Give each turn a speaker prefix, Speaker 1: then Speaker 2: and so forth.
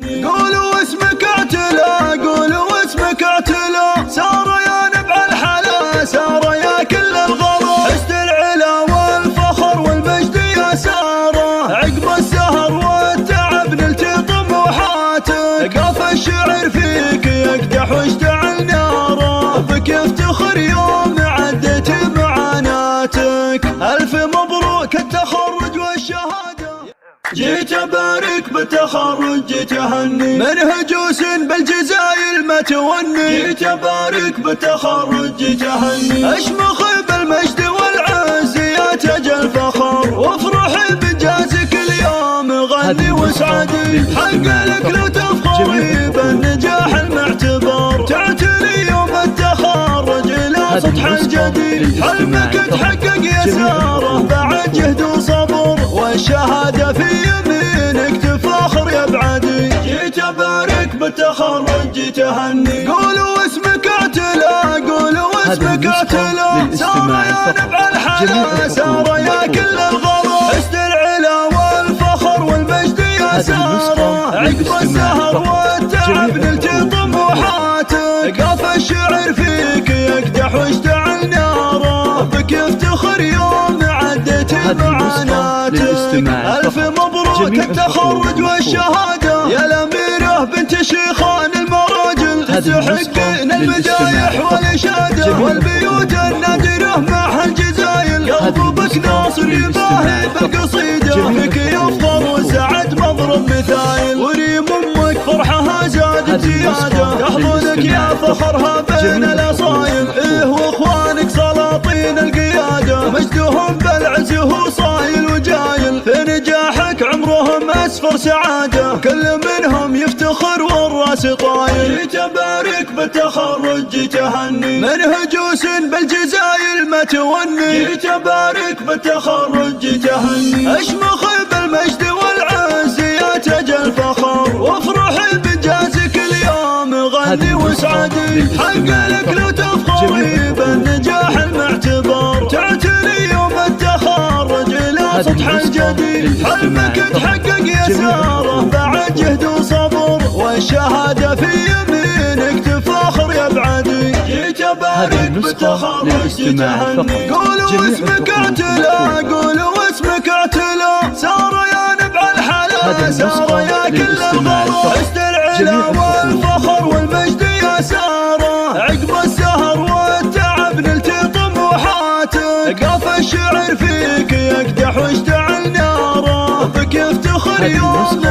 Speaker 1: قولوا اسمك اعتلى، قولوا اسمك اعتلى، سار يا نبع الحلا، سار يا كل الغلا، حسن العلا والفخر والمجد يا ساره، عقب السهر والتعب نلت طموحاتك، قاف الشعر فيك يقدح واشتعل ناره، بك يفتخر يوم عدت معاناتك، الف مبروك التخرج والشهاده، جيت ابارك بالتخرج جيت اهني، منهجوس بالجزايل ما توني، جيت ابارك بالتخرج جيت اهني، اشمخ بالمجد والعز يا تاج الفخر، وافرح بانجازك اليوم غني واسعدي، حق لك لو تفخري بالنجاح المعتبر، تعتني يوم التخرج الى سطح الجديد، حلمك تحقق يا ساره بعد جهد وصبر، والشهادة في يمينك تفاخر يا بعدي، جيت ابارك بالتخرج جيت اهني، قولوا اسمك اعتلى، قولوا اسمك اعتلى، سار يا نبع الحلا، سار يا كل الغلا، حسن العلا والفخر والمجد يا ساره، عقب السهر والتعب نلت طموحاتك، قاف الشعر فيك يقدح واشتعل ناره، بك يفتخر يوم عدت معاناتك، ألف مبروك التخرج والشهادة، يا الأميرة بنت شيخان المراجل، تستحقين المدايح والإشادة، والبيوت النادرة مع الجزايل، قلبك ناصر يباهي بالقصيدة، بك يفخر وسعد مضرب مثايل، وريم أمك فرحها زادت زيادة، تحضنك يا فخرها بين الأصايل، إيه وإخوانك سلاطين القيادة، مجدهم بالعز هو صايل وجايل، في نجاحك عمرهم أسفر سعادة، كل منهم يفتخر والراس طايل، جيت أبارك بالتخرج جيت أهني، منهجوس بالجزايل ما توني، جيت أبارك بالتخرج جيت أهني، أشمخ بالمجد والعز يا تاج الفخر، وافرح بإنجازك اليوم غني واسعدي، حق لك لو تفخري بالنجاح المعتبر، تعتني يوم التخرج الى سطح الجديد، حلمك تحقق يا ساره بعد جهد وصبر، والشهاده في يمينك تفاخر يا بعدي، جيت ابارك بالتخرج جيت اهني، قولوا اسمك اعتلى، قولوا اسمك اعتلى، سار يا نبع الحلا، سار يا كل الغلا، حسن العلا والفخر والمجد يا ساره، عقب السهر والتعب نلت طموحاتك، قاف الشعر فيك يقدح واشتعل ناره، بك يفتخر يوم